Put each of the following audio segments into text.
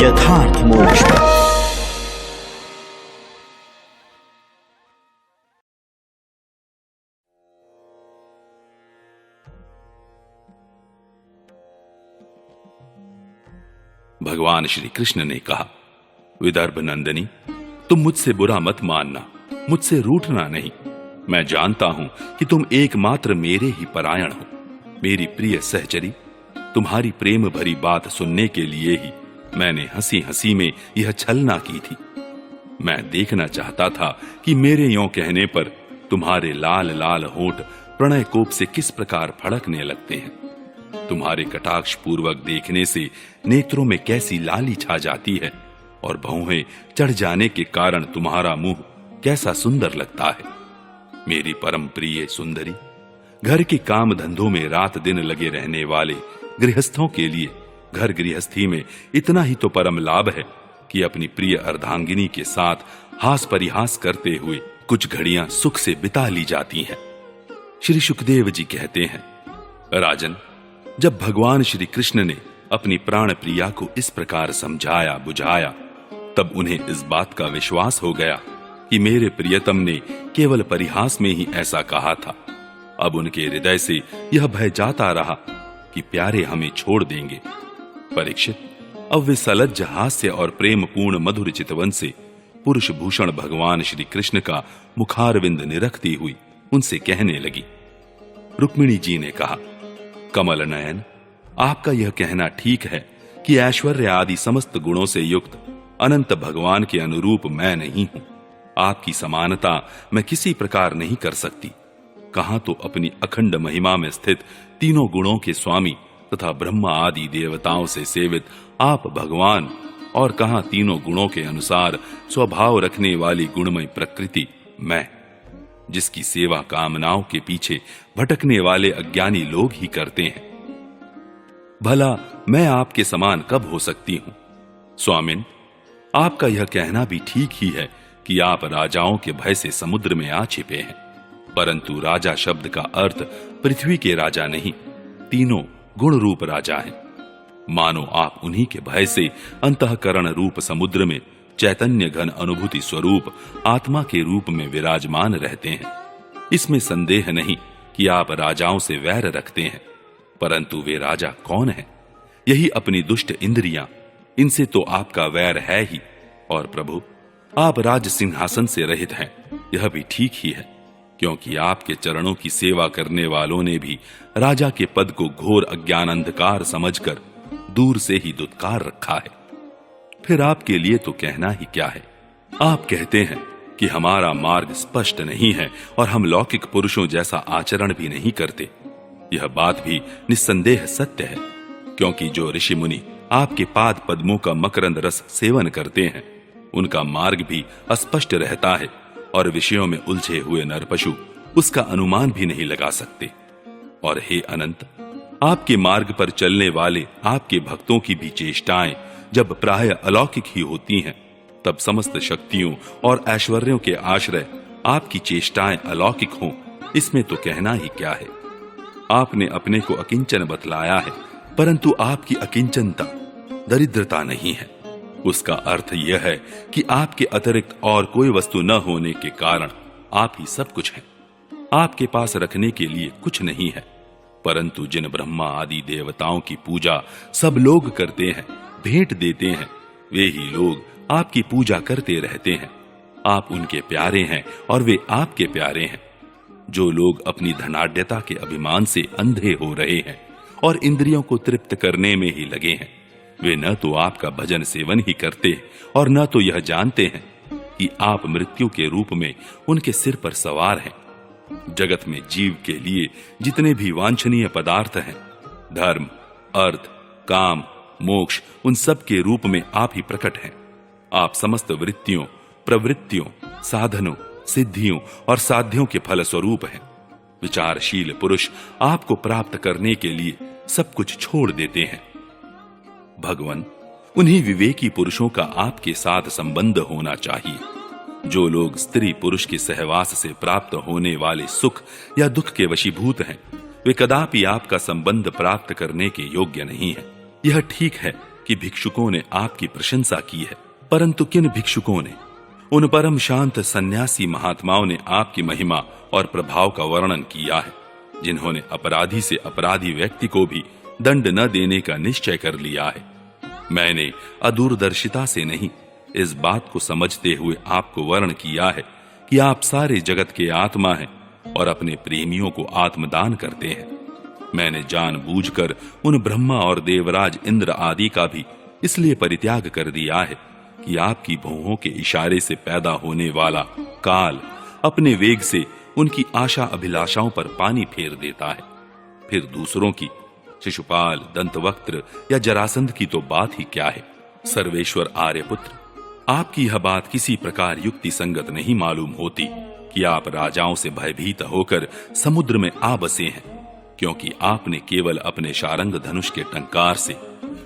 यथार्थ मोक्ष पथ। भगवान श्री कृष्ण ने कहा, विदर्भ नंदिनी, तुम मुझसे बुरा मत मानना, मुझसे रूठना नहीं। मैं जानता हूं कि तुम एकमात्र मेरे ही परायण हो। मेरी प्रिय सहचरी, तुम्हारी प्रेम भरी बात सुनने के लिए ही मैंने हंसी हंसी में यह छलना की थी। मैं देखना चाहता था कि मेरे यों कहने पर तुम्हारे लाल लाल होंठ प्रणय कोप से किस प्रकार फड़कने लगते हैं। तुम्हारे कटाक्ष पूर्वक देखने से नेत्रों में कैसी लाली छा जाती है और भौहें चढ़ जाने के कारण तुम्हारा मुंह कैसा सुंदर लगता है। मेरी परम प्रिय सुंदरी, घर के काम धंधों में रात दिन लगे रहने वाले गृहस्थों के लिए घर गृहस्थी में इतना ही तो परम लाभ है कि अपनी प्रिय अर्धांगिनी के साथ हास परिहास करते हुए कुछ घड़ियां सुख से बिता ली जाती हैं। श्री सुखदेव जी कहते हैं, राजन, जब भगवान श्री कृष्ण ने अपनी प्राण प्रिया को इस प्रकार समझाया बुझाया, तब उन्हें इस बात का विश्वास हो गया कि मेरे प्रियतम ने केवल परिहास में ही ऐसा कहा था। अब उनके हृदय से यह भय जाता रहा कि प्यारे हमें छोड़ देंगे। परीक्षित, अब वे सलज्ज हास्य और प्रेम पूर्ण मधुर चितवन से पुरुष भूषण भगवान श्री कृष्ण का मुखारविंद निरखती हुई उनसे कहने लगी। रुक्मिणी जी ने कहा, कमल नयन, आपका यह कहना ठीक है कि ऐश्वर्य आदि समस्त गुणों से युक्त अनंत भगवान के अनुरूप मैं नहीं हूं। आपकी समानता मैं किसी प्रकार नहीं कर सकती। कहां तो अपनी अखंड महिमा में स्थित तीनों गुणों के स्वामी तथा ब्रह्मा आदि देवताओं से सेवित आप भगवान, और कहां तीनों गुणों के अनुसार स्वभाव रखने वाली गुणमय प्रकृति मैं, जिसकी सेवा कामनाओं के पीछे भटकने वाले अज्ञानी लोग ही करते हैं। भला मैं आपके समान कब हो सकती हूं? स्वामिन, आपका यह कहना भी ठीक ही है कि आप राजाओं के भय से समुद्र में आ छिपे हैं, परंतु राजा शब्द का अर्थ पृथ्वी के राजा नहीं, तीनों गुण रूप राजा हैं। मानो आप उन्हीं के भय से अंतःकरण रूप समुद्र में चैतन्य घन अनुभूति स्वरूप आत्मा के रूप में विराजमान रहते हैं। इसमें संदेह नहीं कि आप राजाओं से वैर रखते हैं, परंतु वे राजा कौन हैं? यही अपनी दुष्ट इंद्रियां, इनसे तो आपका वैर है ही। और प्रभु, आप राज सिंहासन से रहित हैं, यह भी ठीक ही है, क्योंकि आपके चरणों की सेवा करने वालों ने भी राजा के पद को घोर अज्ञान अंधकार समझकर दूर से ही दुत्कार रखा है। फिर आपके लिए तो कहना ही क्या है। आप कहते हैं कि हमारा मार्ग स्पष्ट नहीं है और हम लौकिक पुरुषों जैसा आचरण भी नहीं करते। यह बात भी निस्संदेह सत्य है, क्योंकि जो ऋषि मुनि आपके पाद पद्मों का मकरंद रस सेवन करते हैं, उनका मार्ग भी अस्पष्ट रहता है और विषयों में उलझे हुए नरपशु उसका अनुमान भी नहीं लगा सकते। और हे अनंत, आपके मार्ग पर चलने वाले आपके भक्तों की भी चेष्टाएं जब प्राय अलौकिक ही होती हैं, तब समस्त शक्तियों और ऐश्वर्यों के आश्रय आपकी चेष्टाएं अलौकिक हों, इसमें तो कहना ही क्या है। आपने अपने को अकिंचन बतलाया है, परंतु आपकी अकिंचनता दरिद्रता नहीं है। उसका अर्थ यह है कि आपके अतिरिक्त और कोई वस्तु न होने के कारण आप ही सब कुछ हैं। आपके पास रखने के लिए कुछ नहीं है, परंतु जिन ब्रह्मा आदि देवताओं की पूजा सब लोग करते हैं, भेंट देते हैं, वे ही लोग आपकी पूजा करते रहते हैं। आप उनके प्यारे हैं और वे आपके प्यारे हैं। जो लोग अपनी धनाढ्यता के अभिमान से अंधे हो रहे हैं और इंद्रियों को तृप्त करने में ही लगे हैं, वे न तो आपका भजन सेवन ही करते और न तो यह जानते हैं कि आप मृत्यु के रूप में उनके सिर पर सवार हैं। जगत में जीव के लिए जितने भी वांछनीय पदार्थ हैं, धर्म, अर्थ, काम, मोक्ष, उन सब के रूप में आप ही प्रकट हैं। आप समस्त वृत्तियों, प्रवृत्तियों, साधनों, सिद्धियों और साध्यों के फल स्वरूप हैं। विचारशील पुरुष आपको प्राप्त करने के लिए सब कुछ छोड़ देते हैं। भगवान, उन्हीं विवेकी पुरुषों का आपके साथ संबंध होना चाहिए। जो लोग स्त्री पुरुष के सहवास से प्राप्त होने वाले सुख या दुख के वशीभूत हैं, वे कदापि आपका संबंध प्राप्त करने के योग्य नहीं है। यह ठीक है कि भिक्षुकों ने आपकी प्रशंसा की है, परंतु किन भिक्षुकों ने? उन परम शांत सन्यासी महात्माओं ने आपकी महिमा और प्रभाव का वर्णन किया है, जिन्होंने अपराधी से अपराधी व्यक्ति को भी दंड न देने का निश्चय कर लिया है। मैंने अदूरदर्शिता से नहीं, इस बात को समझते हुए आपको वर्ण किया है कि आप सारे जगत के आत्मा हैं और अपने प्रेमियों को आत्मदान करते हैं। मैंने जानबूझकर उन ब्रह्मा और देवराज इंद्र आदि का भी इसलिए परित्याग कर दिया है कि आपकी भौहों के इशारे से पैदा होने वाला काल अपने वेग से उनकी आशा अभिलाषाओं पर पानी फेर देता है। फिर दूसरों की, शिशुपाल, दंतवक्त्र या जरासंध की तो बात ही क्या है। सर्वेश्वर आर्यपुत्र, आपकी यह बात किसी प्रकार युक्ति संगत नहीं मालूम होती कि आप राजाओं से भयभीत होकर समुद्र में आ बसे हैं, क्योंकि आपने केवल अपने शारंग धनुष के टंकार से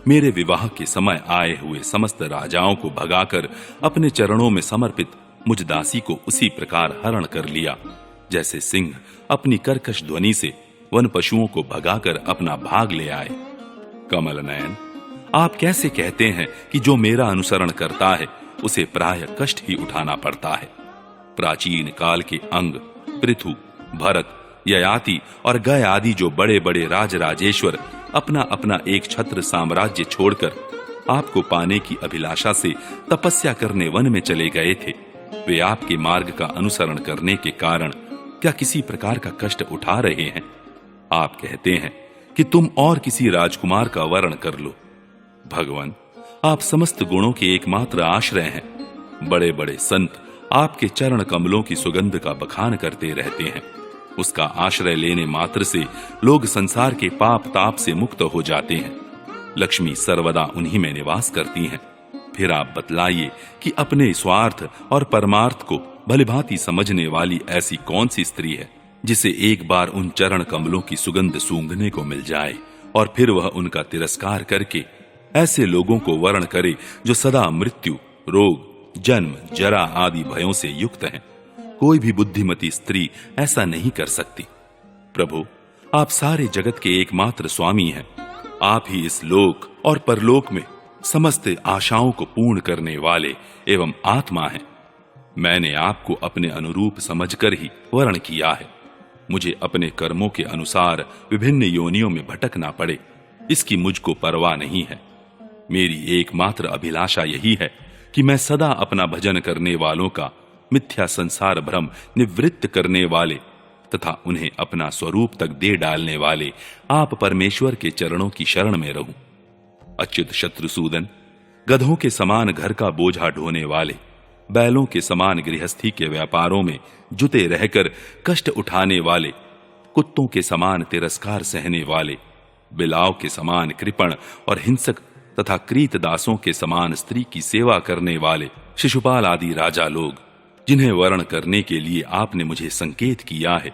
मेरे विवाह के समय आए हुए समस्त राजाओं को भगाकर अपने चरणों में समर्पित मुझ दासी को उसी प्रकार हरण कर लिया, जैसे सिंह अपनी कर्कश ध्वनि से वन पशुओं को भगाकर अपना भाग ले आए। कमल नयन, आप कैसे कहते हैं कि जो मेरा अनुसरण करता है उसे प्रायः कष्ट ही उठाना पड़ता है। प्राचीन काल के अंग, पृथु, भरत, ययाति और गय आदि जो बड़े बड़े राजराजेश्वर अपना अपना एक छत्र साम्राज्य छोड़कर आपको पाने की अभिलाषा से तपस्या करने वन में चले गए थे, वे आपके मार्ग का अनुसरण करने के कारण क्या किसी प्रकार का कष्ट उठा रहे हैं? आप कहते हैं कि तुम और किसी राजकुमार का वर्ण कर लो। भगवान, आप समस्त गुणों के एकमात्र आश्रय हैं। बड़े बड़े संत आपके चरण कमलों की सुगंध का बखान करते रहते हैं। उसका आश्रय लेने मात्र से लोग संसार के पाप ताप से मुक्त हो जाते हैं। लक्ष्मी सर्वदा उन्हीं में निवास करती हैं। फिर आप बतलाइए कि अपने स्वार्थ और परमार्थ को भलीभांति समझने वाली ऐसी कौन सी स्त्री है जिसे एक बार उन चरण कमलों की सुगंध सूंघने को मिल जाए और फिर वह उनका तिरस्कार करके ऐसे लोगों को वर्ण करे जो सदा मृत्यु, रोग, जन्म, जरा आदि भयों से युक्त हैं। कोई भी बुद्धिमती स्त्री ऐसा नहीं कर सकती। प्रभु, आप सारे जगत के एकमात्र स्वामी हैं। आप ही इस लोक और परलोक में समस्त आशाओं को पूर्ण करने वाले एवं आत्मा हैं। मैंने आपको अपने अनुरूप समझकर ही वर्ण किया है। मुझे अपने कर्मों के अनुसार विभिन्न योनियों में भटकना पड़े, इसकी मुझको परवाह नहीं है। मेरी एकमात्र अभिलाषा यही है कि मैं सदा अपना भजन करने वालों का मिथ्या संसार भ्रम निवृत्त करने वाले तथा उन्हें अपना स्वरूप तक दे डालने वाले आप परमेश्वर के चरणों की शरण में रहूं। अच्युत शत्रुसूदन, गधों के समान घर का बोझा ढोने वाले, बैलों के समान गृहस्थी के व्यापारों में जुटे रहकर कष्ट उठाने वाले, कुत्तों के समान तिरस्कार सहने वाले, बिलाव के समान कृपण और हिंसक तथा क्रीतदासों के समान स्त्री की सेवा करने वाले शिशुपाल आदि राजा लोग, जिन्हें वर्ण करने के लिए आपने मुझे संकेत किया है,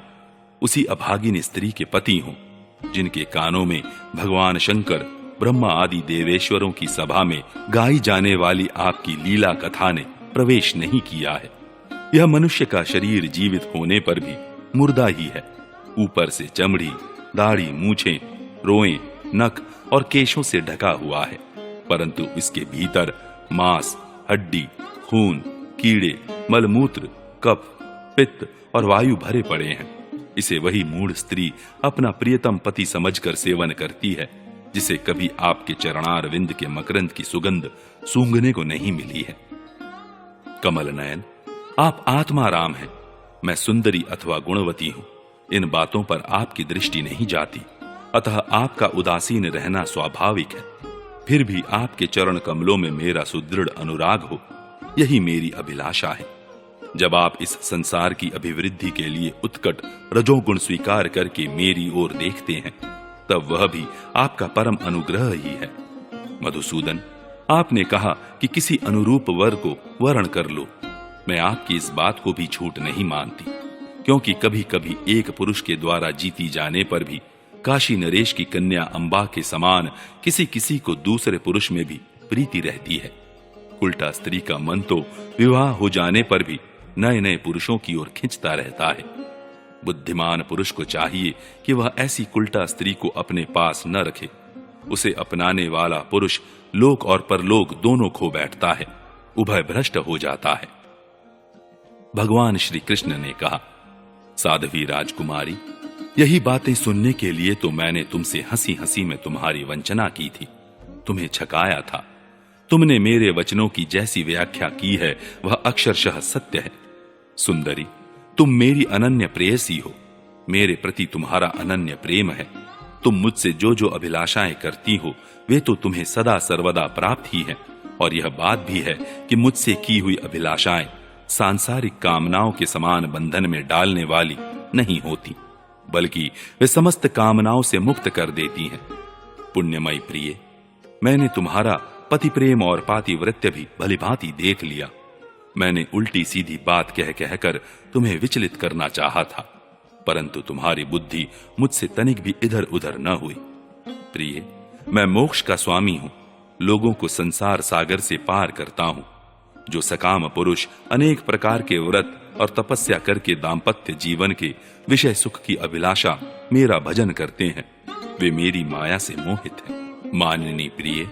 उसी अभागिन स्त्री के पति हूं, जिनके कानों में भगवान शंकर, ब्रह्मा आदि देवेश्वरों की सभा में गाई जाने वाली आपकी लीला कथा ने प्रवेश नहीं किया है। यह मनुष्य का शरीर जीवित होने पर भी मुर्दा ही है। ऊपर से चमड़ी, दाढ़ी, मूछें, रोएं, नख और केशों से ढका हुआ है, परंतु इसके भीतर मांस, हड्डी, खून, कीड़े, मलमूत्र, कफ, पित्त और वायु भरे पड़े हैं। इसे वही मूढ़ स्त्री अपना प्रियतम पति समझकर सेवन करती है, जिसे कभी आपके चरणार विंद के मकरंद की सुगंध सूंघने को नहीं मिली है। कमल नयन, आप आत्मा राम हैं, मैं सुंदरी अथवा गुणवती हूं, इन बातों पर आपकी दृष्टि नहीं जाती, अतः आपका उदासीन रहना स्वाभाविक है। फिर भी आपके चरण कमलों में मेरा सुदृढ़ अनुराग हो, यही मेरी अभिलाषा है। जब आप इस संसार की अभिवृद्धि के लिए उत्कट रजोगुण स्वीकार करके मेरी ओर देखते हैं, तब वह भी आपका परम अनुग्रह ही है। मधुसूदन, आपने कहा कि किसी अनुरूप वर को वर्ण कर लो। मैं आपकी इस बात को भी झूठ नहीं मानती, क्योंकि कभी कभी एक पुरुष के द्वारा जीती जाने पर भी काशी नरेश की कन्या अंबा के समान किसी किसी को दूसरे पुरुष में भी प्रीति रहती है। उल्टा स्त्री का मन तो विवाह हो जाने पर भी नए नए पुरुषों की ओर खिंचता रहता है। बुद्धिमान पुरुष को चाहिए कि वह ऐसी कुल्टा स्त्री को अपने पास न रखे, उसे अपनाने वाला पुरुष लोक और परलोक दोनों खो बैठता है, उभय भ्रष्ट हो जाता है। भगवान श्री कृष्ण ने कहा, साध्वी राजकुमारी, यही बातें सुनने के लिए तो मैंने तुमसे हंसी हंसी में तुम्हारी वंचना की थी, तुम्हें छकाया था। तुमने मेरे वचनों की जैसी व्याख्या की है वह अक्षरशः सत्य है। सुंदरी, तुम मेरी अनन्य प्रेयसी हो, मेरे प्रति तुम्हारा अनन्य प्रेम है। तुम मुझसे जो जो अभिलाषाएं करती हो वे तो तुम्हें सदा सर्वदा प्राप्त ही है, और यह बात भी है कि मुझसे की हुई अभिलाषाएं सांसारिक कामनाओं के समान बंधन में डालने वाली नहीं होती, बल्कि वे समस्त कामनाओं से मुक्त कर देती हैं। पुण्यमयी प्रिय, मैंने तुम्हारा पति प्रेम और पातिव्रत्य भी भलीभांति देख लिया। मैंने उल्टी सीधी बात कह कहकर तुम्हें विचलित करना चाहा था, परंतु तुम्हारी बुद्धि मुझसे तनिक भी इधर उधर न हुई। प्रिय, मैं मोक्ष का स्वामी हूं, लोगों को संसार सागर से पार करता हूं। जो सकाम पुरुष अनेक प्रकार के व्रत और तपस्या करके दाम्पत्य जीवन के विषय सुख की अभिलाषा मेरा भजन करते हैं, वे मेरी माया से मोहित हैं। माननीय प्रिय,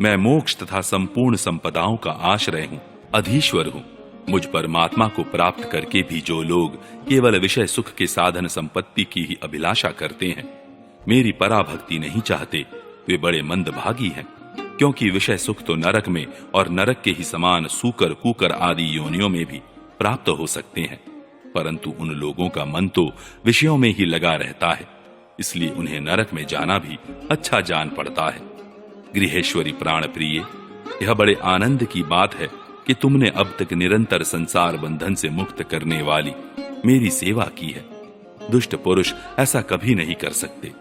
मैं मोक्ष तथा संपूर्ण संपदाओं का आश्रय हूं, अधीश्वर हूं। मुझ परमात्मा को प्राप्त करके भी जो लोग केवल विषय सुख के साधन संपत्ति की ही अभिलाषा करते हैं, मेरी पराभक्ति नहीं चाहते, वे बड़े मंदभागी हैं, क्योंकि विषय सुख तो नरक में और नरक के ही समान सूकर कूकर आदि योनियों में भी प्राप्त हो सकते हैं, परंतु उन लोगों का मन तो विषयों में ही लगा रहता है, इसलिए उन्हें नरक में जाना भी अच्छा जान पड़ता है। गृहेश्वरी प्राण प्रिय, यह बड़े आनंद की बात है कि तुमने अब तक निरंतर संसार बंधन से मुक्त करने वाली मेरी सेवा की है। दुष्ट पुरुष ऐसा कभी नहीं कर सकते।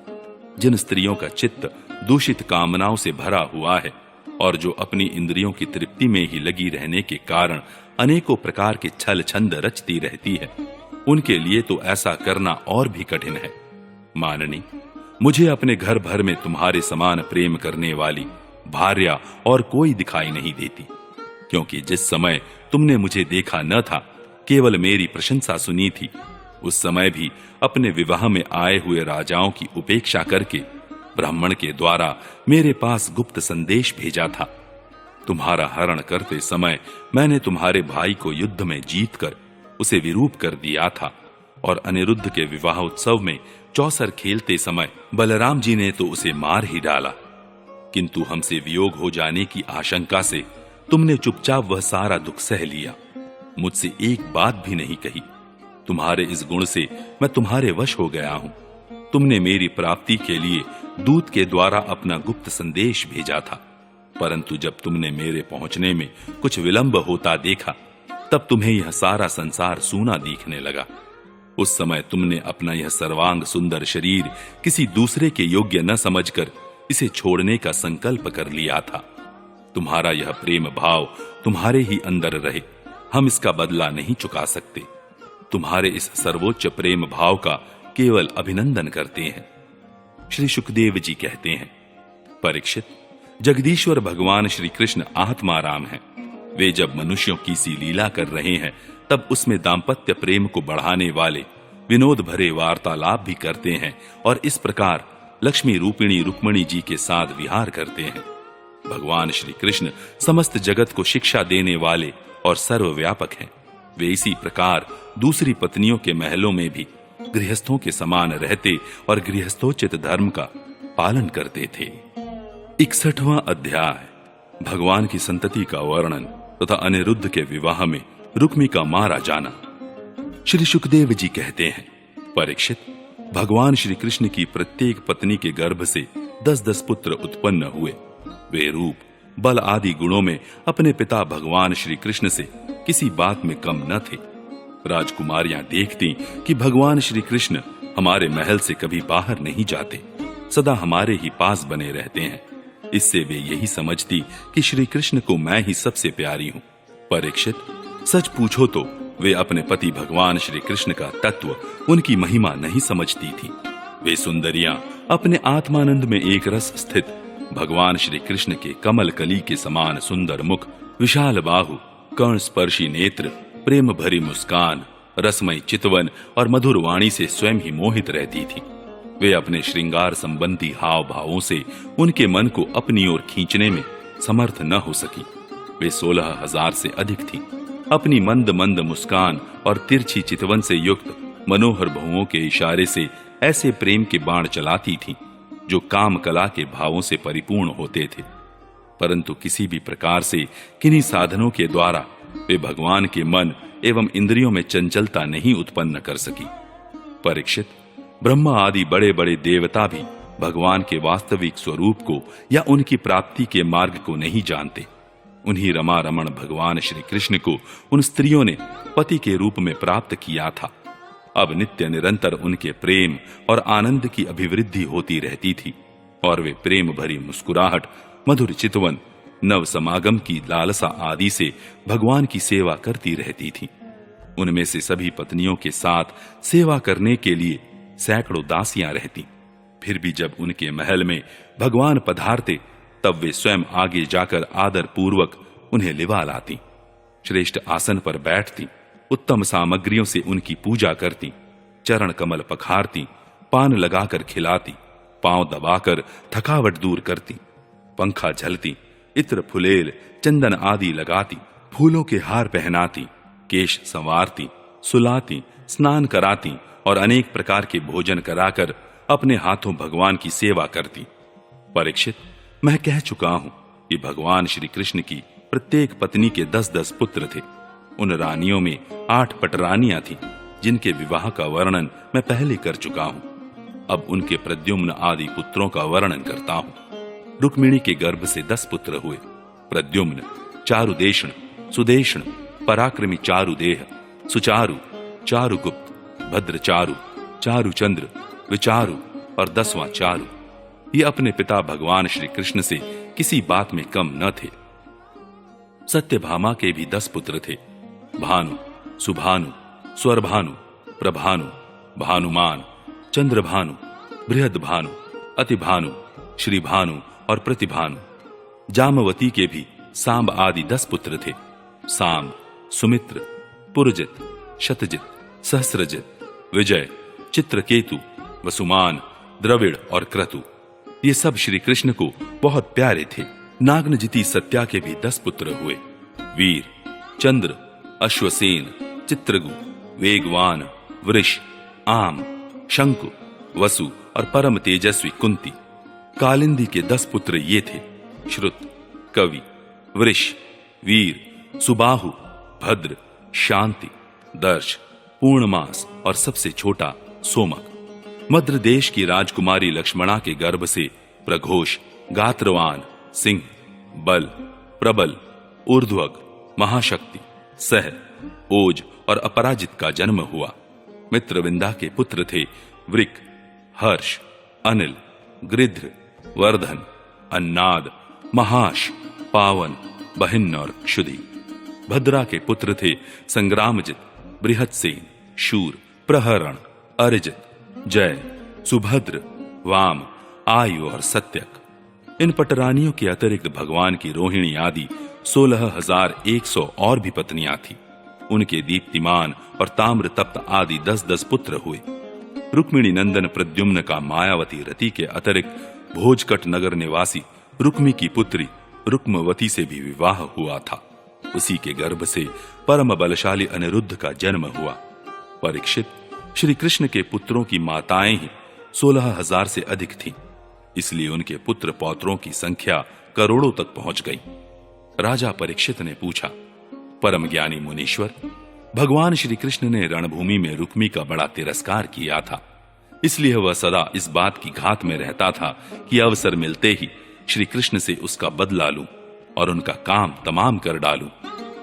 जिन स्त्रियों का चित्त दूषित कामनाओं से भरा हुआ है और जो अपनी इंद्रियों की तृप्ति में ही लगी रहने के कारण अनेकों प्रकार के छल छंद रचती रहती है, उनके लिए तो ऐसा करना और भी कठिन है। माननी, मुझे अपने घर भर में तुम्हारे समान प्रेम करने वाली भार्या और कोई दिखाई नहीं देती, क्योंकि जिस समय तुमने मुझे देखा न था, केवल मेरी प्रशंसा सुनी थी, उस समय भी अपने विवाह में आए हुए राजाओं की उपेक्षा करके ब्राह्मण के द्वारा मेरे पास गुप्त संदेश भेजा था। तुम्हारा हरण करते समय मैंने तुम्हारे भाई को युद्ध में जीतकर उसे विरूप कर दिया था, और अनिरुद्ध के विवाह उत्सव में चौसर खेलते समय बलराम जी ने तो उसे मार ही डाला, किंतु हमसे वियोग हो जाने की आशंका से तुमने चुपचाप वह सारा दुख सह लिया, मुझसे एक बात भी नहीं कही। तुम्हारे इस गुण से मैं तुम्हारे वश हो गया हूं। तुमने मेरी प्राप्ति के लिए दूत के द्वारा अपना गुप्त संदेश भेजा था, परंतु जब तुमने मेरे पहुंचने में कुछ विलंब होता देखा, तब तुम्हें यह सारा संसार सूना दिखने लगा। उस समय तुमने अपना यह सर्वांग सुंदर शरीर किसी दूसरे के योग्य न समझकर इसे छोड़ने का संकल्प कर लिया था। तुम्हारा यह प्रेम भाव तुम्हारे ही अंदर रहे, हम इसका बदला नहीं चुका सकते। तुम्हारे इस सर्वोच्च प्रेम भाव का केवल अभिनंदन करते हैं। श्री सुखदेव जी कहते हैं, परीक्षित, जगदीश्वर भगवान श्री कृष्ण आत्माराम हैं। वे जब मनुष्यों की सी लीला कर रहे हैं, तब उसमें दाम्पत्य प्रेम को बढ़ाने वाले विनोद भरे वार्तालाप भी करते हैं, और इस प्रकार लक्ष्मी रूपिणी रुक्मिणी जी के साथ विहार करते हैं। भगवान श्री कृष्ण समस्त जगत को शिक्षा देने वाले और सर्वव्यापक हैं। वे इसी प्रकार दूसरी पत्नियों के महलों में भी गृहस्थों के समान रहते और गृहस्थोचित धर्म का पालन करते थे। 61वां अध्याय, भगवान की संतति का वर्णन तथा अनिरुद्ध के विवाह में रुक्मी का मारा जाना। श्री सुखदेव जी कहते हैं, परीक्षित, भगवान श्री कृष्ण की प्रत्येक पत्नी के गर्भ से 10-10 पुत्र उत्पन्न हुए। वे रूप, बल आदि गुणों में अपने पिता भगवान श्री कृष्ण से किसी बात में कम न थे। राजकुमारियां देखती कि भगवान श्री कृष्ण हमारे महल से कभी बाहर नहीं जाते, सदा हमारे ही पास बने रहते हैं। इससे वे यही समझती कि श्री कृष्ण को मैं ही सबसे प्यारी हूं। परीक्षित, सच पूछो तो वे अपने पति भगवान श्री कृष्ण का तत्व, उनकी महिमा नहीं समझती थी। वे सुंदरियां अपने आत्मानंद में एक रस स्थित भगवान श्री कृष्ण के कमल कली के समान सुंदर मुख, विशाल बाहु, कर्ण स्पर्शी नेत्र, प्रेम भरी मुस्कान, रसमय चितवन और मधुर वाणी से स्वयं ही मोहित रहती थी। वे अपने श्रृंगार संबंधी हाव भावों से उनके मन को अपनी ओर खींचने में समर्थ न हो सकी। वे 16,000 से अधिक थीं। अपनी मंद मंद मुस्कान और तिरछी चितवन से युक्त मनोहर भुवों के इशारे से ऐसे प्रेम के बाण चलाती थीं जो काम कला के भावों से परिपूर्ण होते थे, परंतु किसी भी प्रकार से किन्हीं साधनों के द्वारा वे भगवान के मन एवं इंद्रियों में चंचलता नहीं उत्पन्न कर सकी। परीक्षित, ब्रह्मा आदि बड़े बड़े देवता भी भगवान के वास्तविक स्वरूप को या उनकी प्राप्ति के मार्ग को नहीं जानते। उन्हीं रमा रमण भगवान श्री कृष्ण को उन स्त्रियों ने पति के रूप में प्राप्त किया था। अब नित्य निरंतर उनके प्रेम और आनंद की अभिवृद्धि होती रहती थी और वे प्रेम भरी मुस्कुराहट, मधुर चितवन, नव समागम की लालसा आदि से भगवान की सेवा करती रहती थी। उनमें से सभी पत्नियों के साथ सेवा करने के लिए सैकड़ों दासियां रहती। फिर भी जब उनके महल में भगवान पधारते तब वे स्वयं आगे जाकर आदर पूर्वक उन्हें लिवा लाती, श्रेष्ठ आसन पर बैठती, उत्तम सामग्रियों से उनकी पूजा करती, चरण कमल पखारती, पान लगाकर खिलाती, पांव दबाकर थकावट दूर करती, पंखा झलती, इत्र फुलेल चंदन आदि लगाती, फूलों के हार पहनाती, केश संवारती, सुलाती, स्नान कराती और अनेक प्रकार के भोजन कराकर अपने हाथों भगवान की सेवा करती। परीक्षित, मैं कह चुका हूं कि भगवान श्री कृष्ण की प्रत्येक पत्नी के 10-10 पुत्र थे। उन रानियों में 8 पटरानियां थीं, जिनके विवाह का वर्णन मैं पहले कर चुका हूं। अब उनके प्रद्युम्न आदि पुत्रों का वर्णन करता हूं। रुक्मिणी के गर्भ से 10 पुत्र हुए। प्रद्युम्न, चारुदेषण, सुदेषण, पराक्रमी चारुदेह, सुचारु, चारुगुप्त, भद्रचारु, चारुचंद्र, विचारु और 10वां चारु। ये अपने पिता भगवान श्री कृष्ण से किसी बात में कम न थे। सत्यभामा के भी 10 पुत्र थे। भानु, सुभानु, स्वरभानु, प्रभानु, भानुमान, चंद्रभानु, बृहदभानु, अतिभानु, श्रीभानु और प्रतिभानु। जामवती के भी सांब आदि 10 पुत्र थे। सांब, सुमित्र, पुरजित, शतजित, सहस्रजित, विजय, चित्रकेतु, वसुमान, द्रविड़ और क्रतु। ये सब श्री कृष्ण को बहुत प्यारे थे। नागनजिति सत्या के भी 10 पुत्र हुए। वीर, चंद्र, अश्वसेन, चित्रगु, वेगवान, वृष, आम, शंकु, वसु और परम तेजस्वी कुंती। कालिंदी के 10 पुत्र ये थे। श्रुत, कवि, वृष, वीर, सुबाहु, भद्र, शांति, दर्श, पूर्णमास और सबसे छोटा सोमक। मद्र देश की राजकुमारी लक्ष्मणा के गर्भ से प्रघोष, गात्रवान, सिंह, बल, प्रबल, ऊर्ध्वक, महाशक्ति, सह, ओज और अपराजित का जन्म हुआ। मित्रविंदा के पुत्र थे वृक, हर्ष, अनिल, गृध्र, वर्धन, अन्नाद, महाश, पावन, बहिन्न और क्षुधि। भद्रा के पुत्र थे संग्रामजित, बृहत्सेन, शूर, प्रहरण, अरिजित, जय, सुभद्र, वाम, आयु और सत्यक। इन पटरानियों के अतिरिक्त भगवान की रोहिणी आदि 16,100 और भी पत्नियां थी। उनके दीप्तिमान और ताम्र तप्त आदि 10-10 पुत्र हुए। रुक्मिणी नंदन प्रद्युम्न का मायावती रति के अतिरिक्त भोजकट नगर निवासी रुक्मी की पुत्री रुक्मवती से भी विवाह हुआ था। उसी के गर्भ से परम बलशाली अनिरुद्ध का जन्म हुआ। परीक्षित, श्री कृष्ण के पुत्रों की माताएं ही 16,000 से अधिक थीं, इसलिए उनके पुत्र पौत्रों की संख्या करोड़ों तक पहुंच गई। राजा परीक्षित ने पूछा, परम ज्ञानी मुनीश्वर, भगवान श्री कृष्ण ने रणभूमि में रुक्मी का बड़ा तिरस्कार किया था, इसलिए वह सदा इस बात की घात में रहता था कि अवसर मिलते ही श्री कृष्ण से उसका बदला लूं और उनका काम तमाम कर डालूं।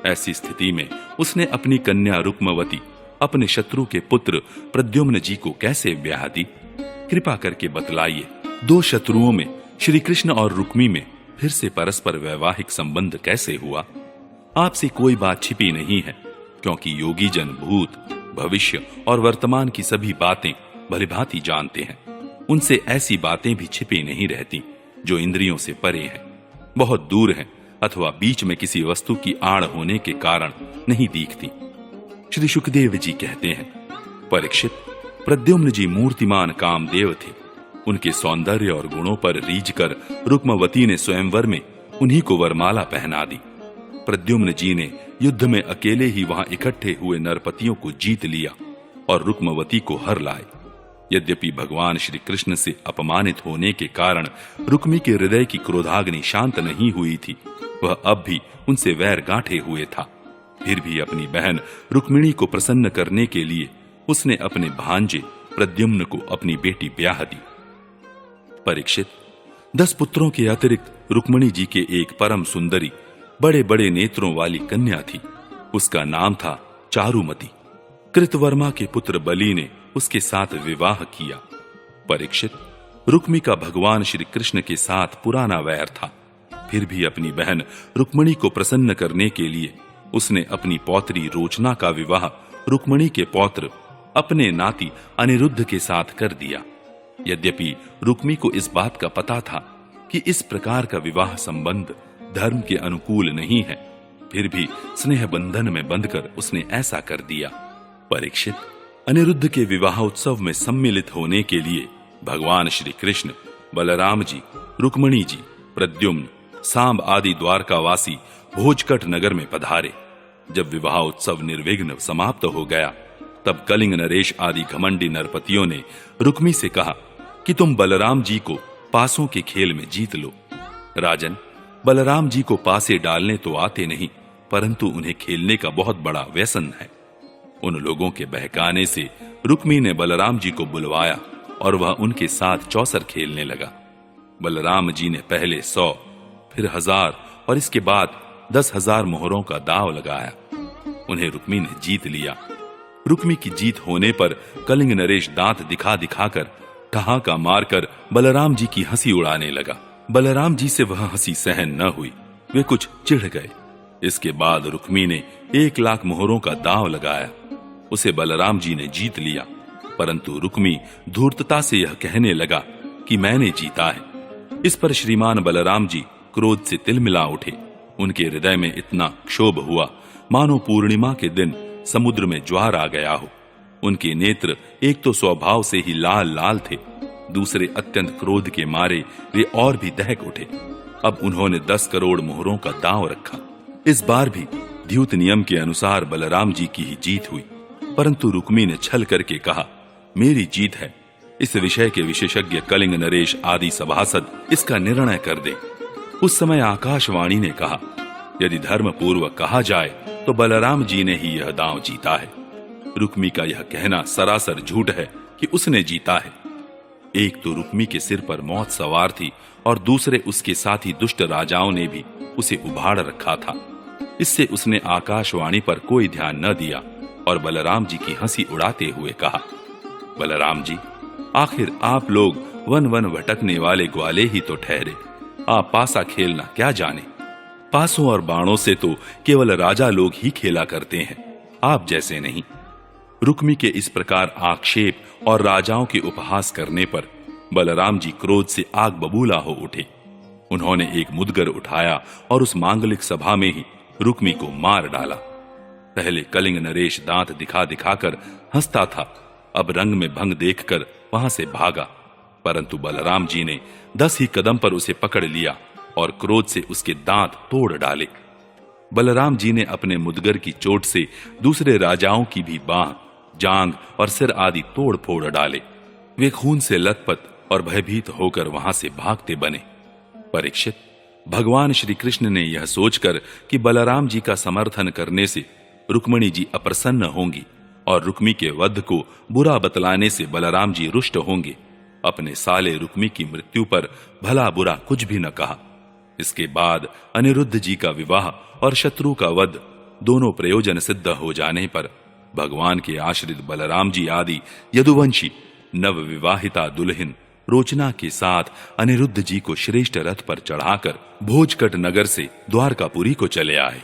ऐसी स्थिति में उसने अपनी कन्या रुक्मवती अपने शत्रु के पुत्र प्रद्युम्न जी को कैसे ब्याह दी? कृपा करके बतलाइए। 2 शत्रुओं में श्री कृष्ण और रुक्मी में फिर से परस्पर वैवाहिक संबंध कैसे हुआ? आपसे कोई बात छिपी नहीं है, क्योंकि योगी जन भूत, भविष्य और वर्तमान की सभी बातें भलीभांति जानते हैं। उनसे ऐसी बातें भी छिपी नहीं रहती जो इंद्रियों से परे हैं, बहुत दूर हैं अथवा बीच में किसी वस्तु की आड़ होने के कारण नहीं दिखती। श्री सुखदेव जी कहते हैं, परीक्षित, प्रद्युम्न जी मूर्तिमान कामदेव थे। उनके सौंदर्य और गुणों पर रीझ कर रुक्मवती ने स्वयंवर में उन्हीं को वरमाला पहना दी। प्रद्युम्न जी ने युद्ध में अकेले ही वहां इकट्ठे हुए नरपतियों को जीत लिया और रुक्मवती को हर लाए। यद्यपि भगवान श्री कृष्ण से अपमानित होने के कारण रुक्मी के हृदय की क्रोधाग्नि शांत नहीं हुई थी, वह अब भी उनसे वैर गांठे हुए था। फिर भी अपनी बहन रुक्मिणी को प्रसन्न करने के लिए उसने अपने भांजे प्रद्युम्न को अपनी बेटी ब्याह दी। परीक्षित, 10 पुत्रों के अतिरिक्त रुक्मिणी जी के एक परम सुंदरी बड़े बड़े नेत्रों वाली कन्या थी। उसका नाम था चारुमती। कृतवर्मा के पुत्र बलि ने उसके साथ विवाह किया। परीक्षित, रुक्मी का भगवान श्री कृष्ण के साथ पुराना वैर था। फिर भी अपनी बहन रुक्मिणी को प्रसन्न करने के लिए उसने अपनी पौत्री रोचना का विवाह रुक्मिणी के पौत्र अपने नाती अनिरुद्ध के साथ कर दिया। यद्यपि रुक्मी को इस बात का पता था कि इस प्रकार का विवाह संबंध धर्म के अनुकूल नहीं है, फिर भी स्नेह बंधन में बंधकर उसने ऐसा कर दिया। परीक्षित, अनिरुद्ध के विवाह उत्सव में सम्मिलित होने के लिए भगवान श्री कृष्ण, बलराम जी, रुक्मिणी जी, प्रद्युम्न, सांब आदि द्वारकावासी भोजकट नगर में पधारे। जब विवाह उत्सव निर्विघ्न समाप्त हो गया, तब कलिंग नरेश आदि घमंडी नरपतियों ने रुक्मी से कहा कि तुम बलराम जी को पासों के खेल में जीत लो। राजन, बलराम जी को पासे डालने तो आते नहीं, परंतु उन्हें खेलने का बहुत बड़ा व्यसन है। उन लोगों के बहकाने से रुक्मी ने बलराम जी को बुलवाया और वह उनके साथ चौसर खेलने लगा। बलराम जी ने पहले 100, फिर 1000 और इसके बाद 10,000 मोहरों का दांव लगाया। उन्हें रुक्मी ने जीत लिया। रुक्मी की जीत होने पर कलिंग नरेश दांत दिखा दिखाकर ठहाका मारकर बलराम जी की हंसी उड़ाने लगा। बलराम जी से वह हंसी सहन न हुई, वे कुछ चिढ़ गए। इसके बाद रुक्मी ने 1,00,000 मोहरों का दांव लगाया। उसे बलराम जी ने जीत लिया, परंतु रुक्मी धूर्तता से यह कहने लगा कि मैंने जीता है। इस पर श्रीमान बलराम जी क्रोध से तिलमिला उठे। उनके हृदय में इतना क्षोभ हुआ मानो पूर्णिमा के दिन समुद्र में ज्वार आ गया हो। उनके नेत्र एक तो स्वभाव से ही लाल लाल थे, दूसरे अत्यंत क्रोध के मारे वे और भी दहक उठे। अब उन्होंने 10 करोड़ मोहरों का दांव रखा। इस बार भी द्यूत नियम के अनुसार बलराम जी की ही जीत हुई, परंतु रुक्मी ने छल करके कहा, मेरी जीत है। इस विषय के विशेषज्ञ कलिंग नरेश आदि सभासद इसका निर्णय कर दे। उस समय आकाशवाणी ने कहा, यदि धर्म पूर्वक कहा जाए तो बलराम जी ने ही यह दांव जीता है। रुक्मी का यह कहना सरासर झूठ है कि उसने जीता है। एक तो रुक्मी के सिर पर मौत सवार थी और दूसरे उसके साथी दुष्ट राजाओं ने भी उसे उभाड़ रखा था। इससे उसने आकाशवाणी पर कोई ध्यान न दिया और बलराम जी की हंसी उड़ाते हुए कहा, बलराम जी, आखिर आप लोग वन वन भटकने वाले ग्वाले ही तो ठहरे। आप पासा खेलना क्या जाने। पासों और बाणों से तो केवल राजा लोग ही खेला करते हैं, आप जैसे नहीं। रुक्मी के इस प्रकार आक्षेप और राजाओं के उपहास करने पर बलराम जी क्रोध से आग बबूला हो उठे। उन्होंने एक मुदगर उठाया और उस मांगलिक सभा में ही रुक्मी को मार डाला। पहले कलिंग नरेश दांत दिखा दिखाकर हंसता था, अब रंग में भंग देखकर वहां से भागा, परंतु बलराम जी ने 10 ही कदम पर उसे पकड़ लिया और क्रोध से उसके दांत तोड़ डाले। बलराम जी ने अपने मुदगर की चोट से दूसरे राजाओं की भी बांह, जांग और सिर आदि तोड़ फोड़ डाले। वे खून से लथपथ और भयभीत होकर वहां से भागते बने। परीक्षित, भगवान श्री कृष्ण ने यह सोचकर कि बलराम जी का समर्थन करने से रुक्मिणी जी अप्रसन्न होंगी और रुक्मी के वध को बुरा बतलाने से बलराम जी रुष्ट होंगे, अपने साले रुक्मी की मृत्यु पर भला बुरा कुछ भी न कहा। इसके बाद अनिरुद्ध जी का विवाह और शत्रु का वध दोनों प्रयोजन सिद्ध हो जाने पर भगवान के आश्रित बलराम जी आदि यदुवंशी नव विवाहिता दुल्हन रोचना के साथ अनिरुद्ध जी को श्रेष्ठ रथ पर चढ़ाकर भोजकट नगर से द्वारकापुरी को चले आए।